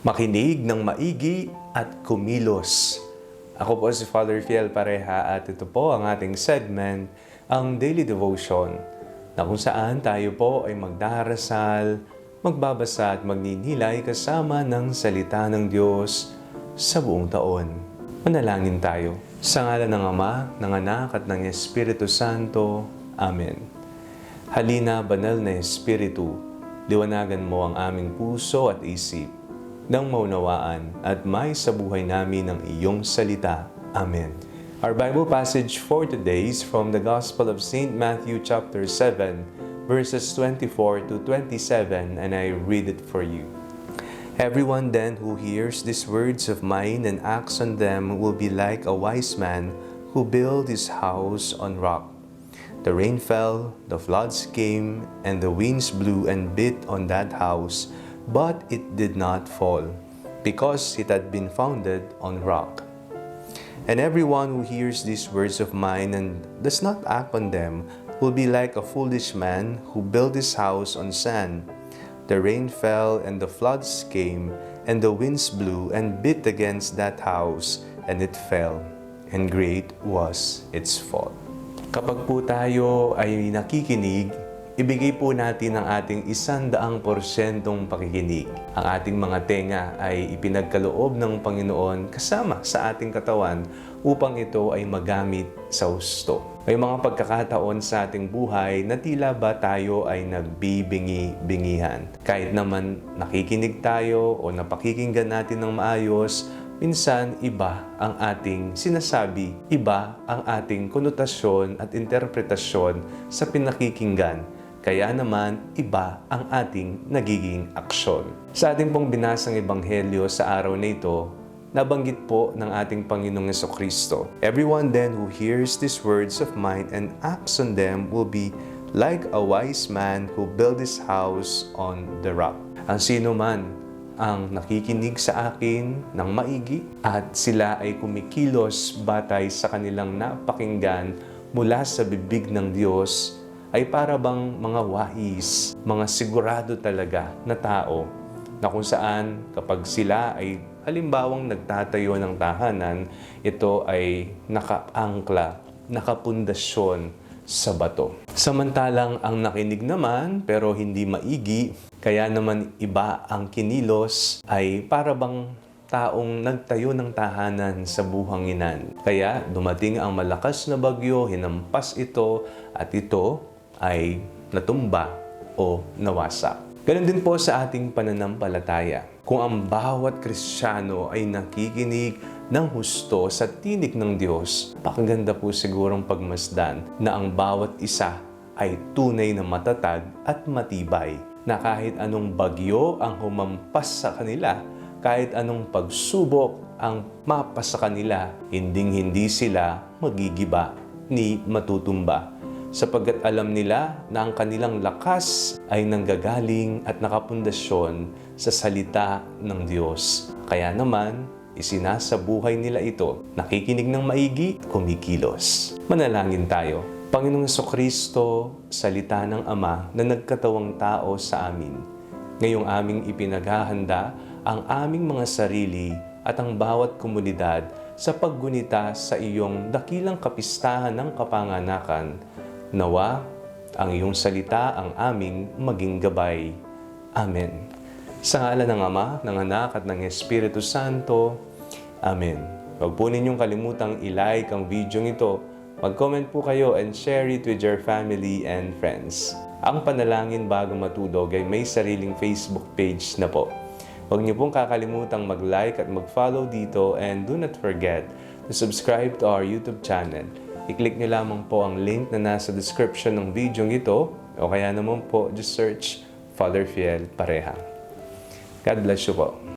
Makinig ng maigi at kumilos. Ako po si Father Fiel Pareha at ito po ang ating segment, ang Daily Devotion, na kung saan tayo po ay magdarasal, magbabasa at magninilay kasama ng salita ng Diyos sa buong taon. Manalangin tayo. Sa ngalan ng Ama, ng Anak at ng Espiritu Santo. Amen. Halina, banal na Espiritu, liwanagan mo ang aming puso at isip, nang maunawaan at may sa buhay namin ng iyong salita. Amen. Our Bible passage for today is from the Gospel of St. Matthew chapter 7, verses 24 to 27, and I read it for you. Everyone then who hears these words of mine and acts on them will be like a wise man who built his house on rock. The rain fell, the floods came, and the winds blew and beat on that house, but it did not fall, because it had been founded on rock. And everyone who hears these words of mine and does not act on them will be like a foolish man who built his house on sand. The rain fell and the floods came, and the winds blew and beat against that house, and it fell, and great was its fall. Kapag po tayo ay nakikinig, ibigay po natin ang ating 100% pakikinig. Ang ating mga tenga ay ipinagkaloob ng Panginoon kasama sa ating katawan upang ito ay magamit sa husto. May mga pagkakataon sa ating buhay na tila ba tayo ay nagbibingi-bingihan. Kahit naman nakikinig tayo o napakikinggan natin ng maayos, minsan iba ang ating sinasabi, iba ang ating konotasyon at interpretasyon sa pinakikinggan. Kaya naman, iba ang ating nagiging aksyon. Sa ating pong binasang ebanghelyo sa araw na ito, nabanggit po ng ating Panginoong Jesucristo, everyone then who hears these words of mine and acts on them will be like a wise man who built his house on the rock. Ang sino man ang nakikinig sa akin ng maigi at sila ay kumikilos batay sa kanilang napakinggan mula sa bibig ng Diyos, ay para bang mga wais, mga sigurado talaga na tao na kung saan kapag sila ay halimbawang nagtatayo ng tahanan, ito ay nakaangkla, nakapundasyon sa bato. Samantalang ang nakinig naman pero hindi maigi, kaya naman iba ang kinilos, ay para bang taong nagtayo ng tahanan sa buhanginan. Kaya dumating ang malakas na bagyo, hinampas ito at ito ay natumba o nawasak. Ganon din po sa ating pananampalataya. Kung ang bawat Kristiyano ay nakikinig ng husto sa tinig ng Diyos, pakaganda po sigurong pagmasdan na ang bawat isa ay tunay na matatag at matibay, na kahit anong bagyo ang humampas sa kanila, kahit anong pagsubok ang mapas sa kanila, hindi sila magigiba ni matutumba, sapagkat alam nila na ang kanilang lakas ay nanggagaling at nakapundasyon sa salita ng Diyos. Kaya naman, isinasabuhay nila ito, nakikinig ng maigi, kumikilos. Manalangin tayo. Panginoong Jesucristo, salita ng Ama na nagkatawang tao sa amin, ngayong aming ipinaghahanda ang aming mga sarili at ang bawat komunidad sa paggunita sa iyong dakilang kapistahan ng kapanganakan. Nawa, ang iyong salita ang aming maging gabay. Amen. Sa ngalan ng Ama, ng Anak at ng Espiritu Santo. Amen. Huwag po ninyong kalimutang i-like ang video ito. Mag-comment po kayo and share it with your family and friends. Ang Panalangin Bago Matulog ay may sariling Facebook page na po. Huwag niyo pong kakalimutang mag-like at mag-follow dito, and do not forget to subscribe to our YouTube channel. I-click nyo lamang po ang link na nasa description ng video ito, o kaya naman po just search Father Fiel Pareha. God bless you po.